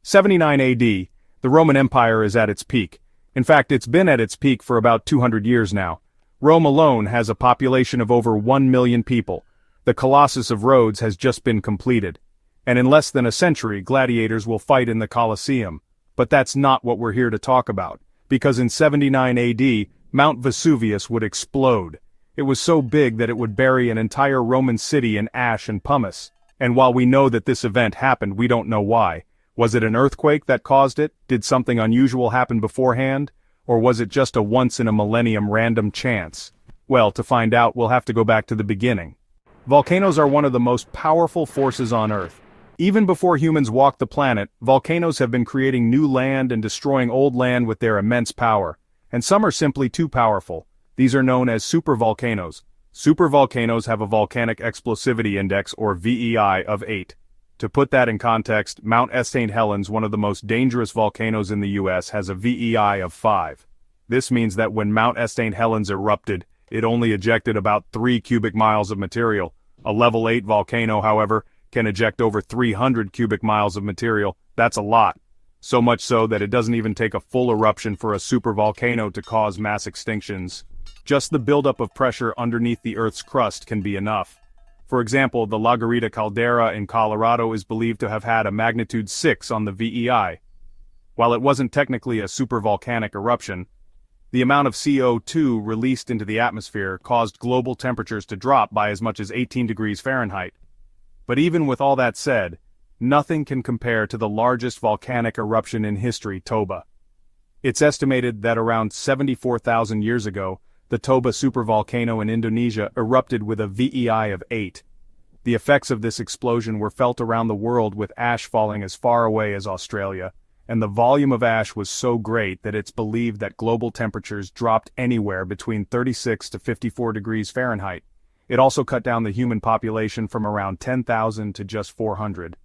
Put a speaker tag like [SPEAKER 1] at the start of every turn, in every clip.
[SPEAKER 1] 79 AD, the Roman Empire is at its peak. In fact, it's been at its peak for about 200 years now. Rome alone has a population of over 1 million people. The Colossus of Rhodes has just been completed. And in less than a century, gladiators will fight in the Colosseum. But that's not what we're here to talk about, because in 79 AD, Mount Vesuvius would explode. It was so big that it would bury an entire Roman city in ash and pumice. And while we know that this event happened, we don't know why. Was it an earthquake that caused it? Did something unusual happen beforehand? Or was it just a once-in-a-millennium random chance? Well, to find out, we'll have to go back to the beginning. Volcanoes are one of the most powerful forces on Earth. Even before humans walked the planet, volcanoes have been creating new land and destroying old land with their immense power. And some are simply too powerful. These are known as supervolcanoes. Supervolcanoes have a volcanic explosivity index, or VEI, of 8. To put that in context, Mount St. Helens, one of the most dangerous volcanoes in the US, has a VEI of 5. This means that when Mount St. Helens erupted, it only ejected about 3 cubic miles of material. A level 8 volcano, however, can eject over 300 cubic miles of material. That's a lot. So much so that it doesn't even take a full eruption for a supervolcano to cause mass extinctions. Just the buildup of pressure underneath the Earth's crust can be enough. For example, the La Garita caldera in Colorado is believed to have had a magnitude 6 on the VEI. While it wasn't technically a supervolcanic eruption, the amount of CO2 released into the atmosphere caused global temperatures to drop by as much as 18 degrees Fahrenheit. But even with all that said, nothing can compare to the largest volcanic eruption in history, Toba. It's estimated that around 74,000 years ago, the Toba supervolcano in Indonesia erupted with a VEI of 8. The effects of this explosion were felt around the world, with ash falling as far away as Australia, and the volume of ash was so great that it's believed that global temperatures dropped anywhere between 36 to 54 degrees Fahrenheit. It also cut down the human population from around 10,000 to just 400.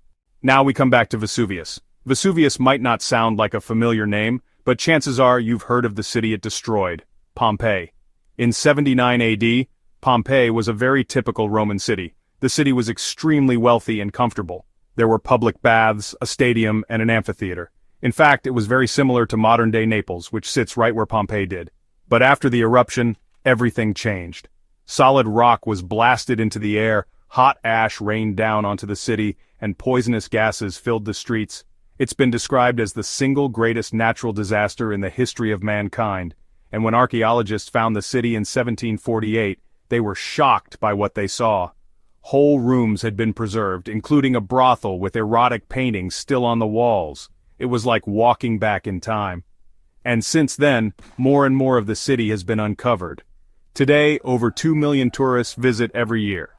[SPEAKER 1] Now we come back to Vesuvius. Vesuvius might not sound like a familiar name, but chances are you've heard of the city it destroyed, Pompeii. In 79 AD, Pompeii was a very typical Roman city. The city was extremely wealthy and comfortable. There were public baths, a stadium, and an amphitheater. In fact, it was very similar to modern-day Naples, which sits right where Pompeii did. But after the eruption, everything changed. Solid rock was blasted into the air, hot ash rained down onto the city, and poisonous gases filled the streets. It's been described as the single greatest natural disaster in the history of mankind. And when archaeologists found the city in 1748, they were shocked by what they saw. Whole rooms had been preserved, including a brothel with erotic paintings still on the walls. It was like walking back in time. And since then, more and more of the city has been uncovered. Today, over 2 million tourists visit every year.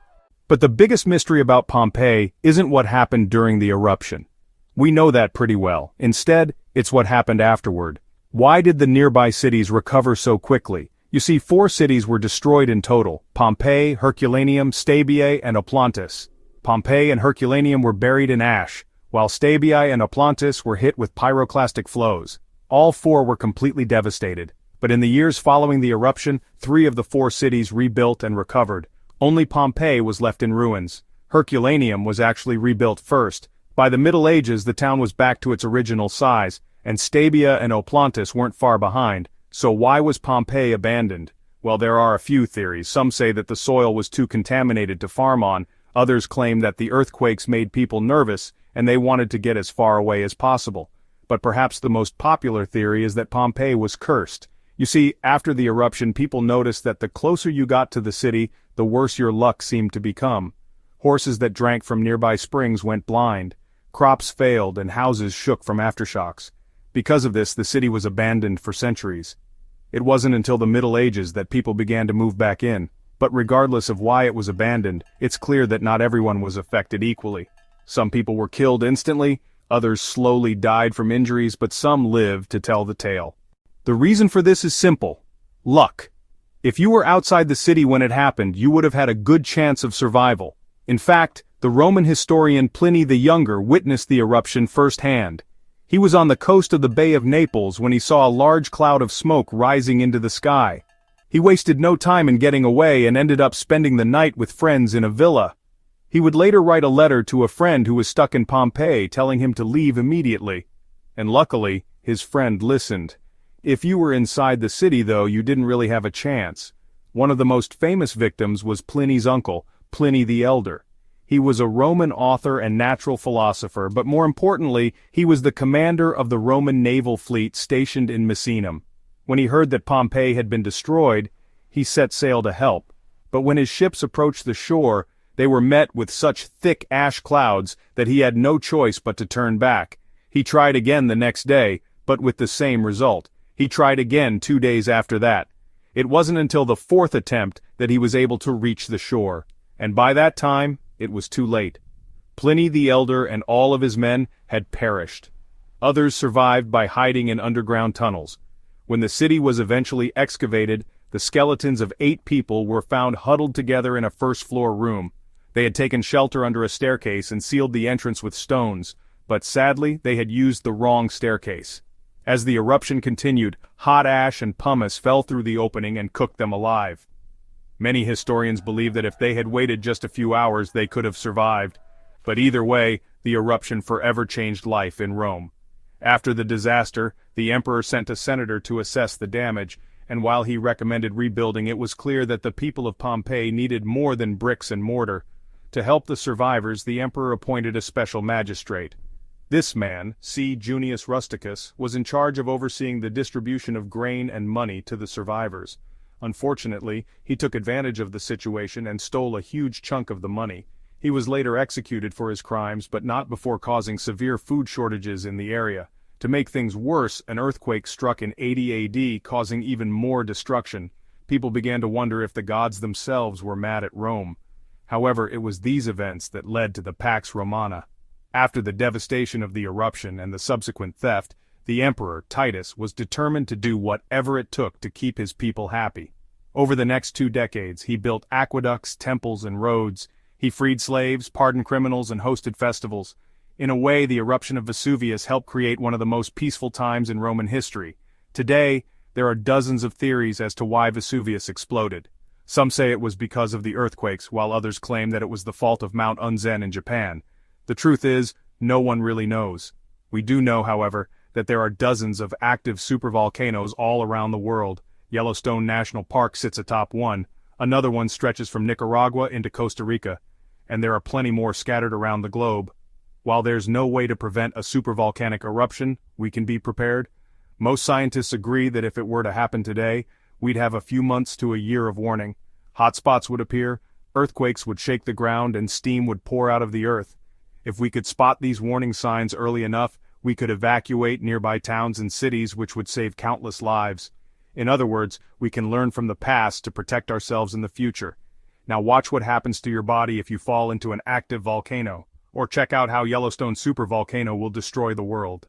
[SPEAKER 1] But the biggest mystery about Pompeii isn't what happened during the eruption. We know that pretty well. Instead, it's what happened afterward. Why did the nearby cities recover so quickly? You see, 4 cities were destroyed in total: Pompeii, Herculaneum, Stabiae, and Oplontis. Pompeii and Herculaneum were buried in ash, while Stabiae and Oplontis were hit with pyroclastic flows. All 4 were completely devastated. But in the years following the eruption, 3 of the 4 cities rebuilt and recovered. Only Pompeii was left in ruins. Herculaneum was actually rebuilt first. By the Middle Ages, the town was back to its original size, and Stabia and Oplontis weren't far behind. So why was Pompeii abandoned? Well, there are a few theories. Some say that the soil was too contaminated to farm on. Others claim that the earthquakes made people nervous, and they wanted to get as far away as possible. But perhaps the most popular theory is that Pompeii was cursed. You see, after the eruption, people noticed that the closer you got to the city, the worse your luck seemed to become. Horses that drank from nearby springs went blind. Crops failed and houses shook from aftershocks. Because of this, the city was abandoned for centuries. It wasn't until the Middle Ages that people began to move back in. But regardless of why it was abandoned, it's clear that not everyone was affected equally. Some people were killed instantly, others slowly died from injuries, but some lived to tell the tale. The reason for this is simple: luck. If you were outside the city when it happened, you would have had a good chance of survival. In fact, the Roman historian Pliny the Younger witnessed the eruption firsthand. He was on the coast of the Bay of Naples when he saw a large cloud of smoke rising into the sky. He wasted no time in getting away and ended up spending the night with friends in a villa. He would later write a letter to a friend who was stuck in Pompeii telling him to leave immediately. And luckily, his friend listened. If you were inside the city though, you didn't really have a chance. One of the most famous victims was Pliny's uncle, Pliny the Elder. He was a Roman author and natural philosopher, but more importantly, he was the commander of the Roman naval fleet stationed in Misenum. When he heard that Pompeii had been destroyed, he set sail to help. But when his ships approached the shore, they were met with such thick ash clouds that he had no choice but to turn back. He tried again the next day, but with the same result. He tried again 2 days after that. It wasn't until the 4th attempt that he was able to reach the shore. And by that time, it was too late. Pliny the Elder and all of his men had perished. Others survived by hiding in underground tunnels. When the city was eventually excavated, the skeletons of 8 people were found huddled together in a first-floor room. They had taken shelter under a staircase and sealed the entrance with stones, but sadly they had used the wrong staircase. As the eruption continued, hot ash and pumice fell through the opening and cooked them alive. Many historians believe that if they had waited just a few hours they could have survived. But either way, the eruption forever changed life in Rome. After the disaster, the emperor sent a senator to assess the damage, and while he recommended rebuilding, it was clear that the people of Pompeii needed more than bricks and mortar. To help the survivors, the emperor appointed a special magistrate. This man, C. Junius Rusticus, was in charge of overseeing the distribution of grain and money to the survivors. Unfortunately, he took advantage of the situation and stole a huge chunk of the money. He was later executed for his crimes, but not before causing severe food shortages in the area. To make things worse, an earthquake struck in 80 AD, causing even more destruction. People began to wonder if the gods themselves were mad at Rome. However, it was these events that led to the Pax Romana. After the devastation of the eruption and the subsequent theft, the emperor, Titus, was determined to do whatever it took to keep his people happy. Over the next 2 decades, he built aqueducts, temples, and roads. He freed slaves, pardoned criminals, and hosted festivals. In a way, the eruption of Vesuvius helped create one of the most peaceful times in Roman history. Today, there are dozens of theories as to why Vesuvius exploded. Some say it was because of the earthquakes, while others claim that it was the fault of Mount Unzen in Japan. The truth is, no one really knows. We do know, however, that there are dozens of active supervolcanoes all around the world. Yellowstone National Park sits atop one, another one stretches from Nicaragua into Costa Rica, and there are plenty more scattered around the globe. While there's no way to prevent a supervolcanic eruption, we can be prepared. Most scientists agree that if it were to happen today, we'd have a few months to a year of warning. Hotspots would appear, earthquakes would shake the ground, and steam would pour out of the earth. If we could spot these warning signs early enough, we could evacuate nearby towns and cities, which would save countless lives. In other words, we can learn from the past to protect ourselves in the future. Now watch what happens to your body if you fall into an active volcano, or check out how Yellowstone supervolcano will destroy the world.